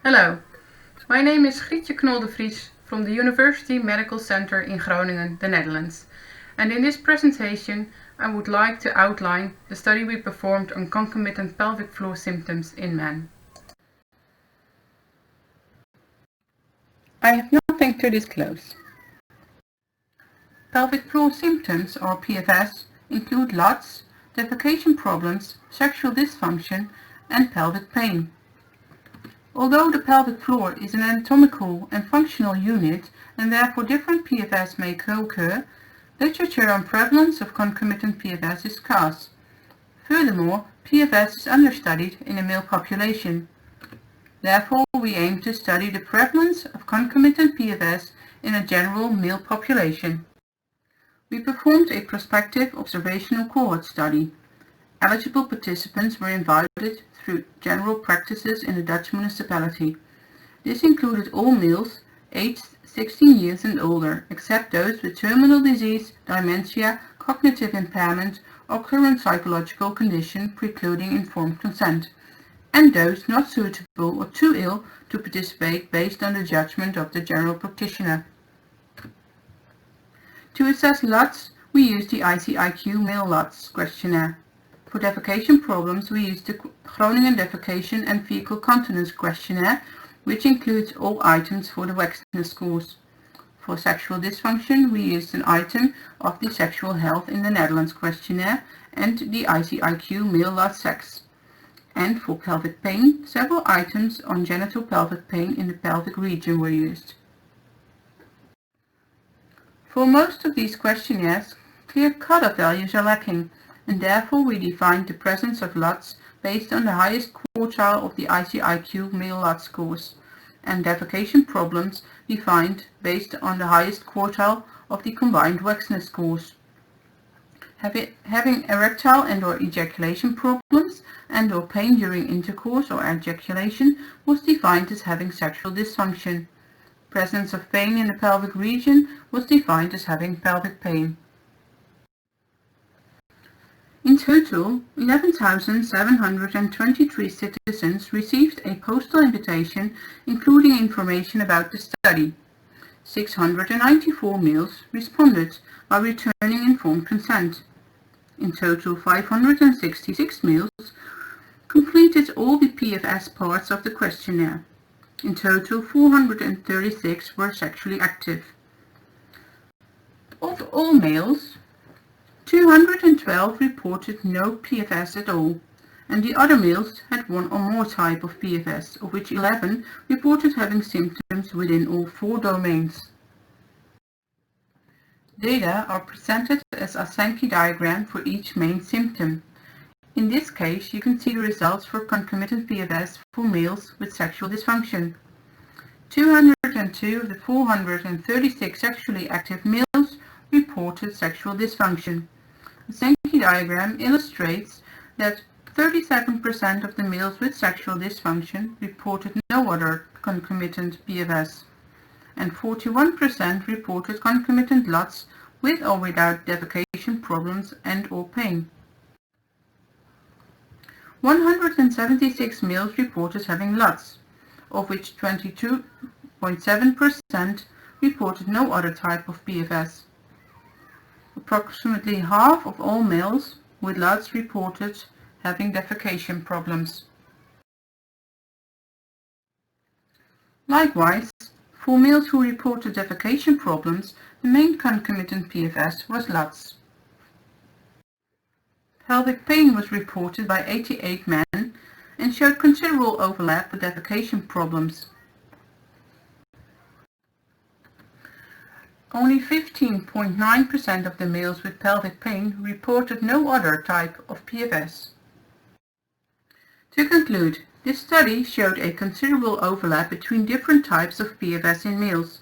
Hello, my name is Knol-de from the University Medical Center in Groningen, the Netherlands, and in this presentation I would like to outline the study we performed on concomitant pelvic floor symptoms in men. I have nothing to disclose. Pelvic floor symptoms, or PFS, include LOTS, defecation problems, sexual dysfunction, and pelvic pain. Although the pelvic floor is an anatomical and functional unit and therefore different PFS may co-occur, literature on prevalence of concomitant PFS is scarce. Furthermore, PFS is understudied in the male population. Therefore, we aim to study the prevalence of concomitant PFS in a general male population. We performed a prospective observational cohort study. Eligible participants were invited through general practices in the Dutch municipality. This included all males aged 16 years and older, except those with terminal disease, dementia, cognitive impairment, or current psychological condition precluding informed consent, and those not suitable or too ill to participate based on the judgment of the general practitioner. To assess LOTS, we used the ICIQ Male LOTS questionnaire. For defecation problems, we used the Groningen Defecation and Fecal Continence questionnaire, which includes all items for the Wexner scores. For sexual dysfunction, we used an item of the Sexual Health in the Netherlands questionnaire and the ICIQ Male LOTS Sex. And for pelvic pain, several items on genito-pelvic pain in the pelvic region were used. For most of these questionnaires, clear cutoff values are lacking, and therefore we defined the presence of LOTS based on the highest quartile of the ICIQ Male LOTS scores, and defecation problems defined based on the highest quartile of the combined Wexner scores. Having erectile and/or ejaculation problems and/or pain during intercourse or ejaculation was defined as having sexual dysfunction. Presence of pain in the pelvic region was defined as having pelvic pain. In total, 11,723 citizens received a postal invitation including information about the study. 694 males responded by returning informed consent. In total, 566 males completed all the PFS parts of the questionnaire. In total, 436 were sexually active. Of all males, 212 reported no PFS at all, and the other males had one or more type of PFS, of which 11 reported having symptoms within all 4 domains. Data are presented as a Sankey diagram for each main symptom. In this case, you can see the results for concomitant PFS for males with sexual dysfunction. 202 of the 436 sexually active males reported sexual dysfunction. The Sankey diagram illustrates that 37% of the males with sexual dysfunction reported no other concomitant PFS, and 41% reported concomitant LOTS with or without defecation problems and/or pain. 176 males reported having LOTS, of which 22.7% reported no other type of PFS. Approximately half of all males with LOTS reported having defecation problems. Likewise, for males who reported defecation problems, the main concomitant PFS was LOTS. Pelvic pain was reported by 88 men and showed considerable overlap with defecation problems. Only 15.9% of the males with pelvic pain reported no other type of PFS. To conclude, this study showed a considerable overlap between different types of PFS in males.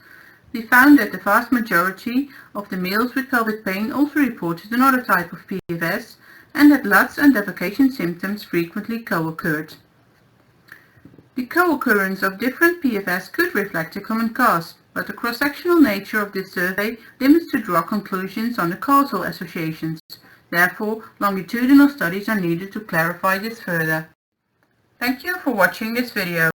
We found that the vast majority of the males with pelvic pain also reported another type of PFS, and that LOTS and defecation symptoms frequently co-occurred. The co-occurrence of different PFS could reflect a common cause, but the cross-sectional nature of this survey limits to draw conclusions on the causal associations. Therefore, longitudinal studies are needed to clarify this further. Thank you for watching this video.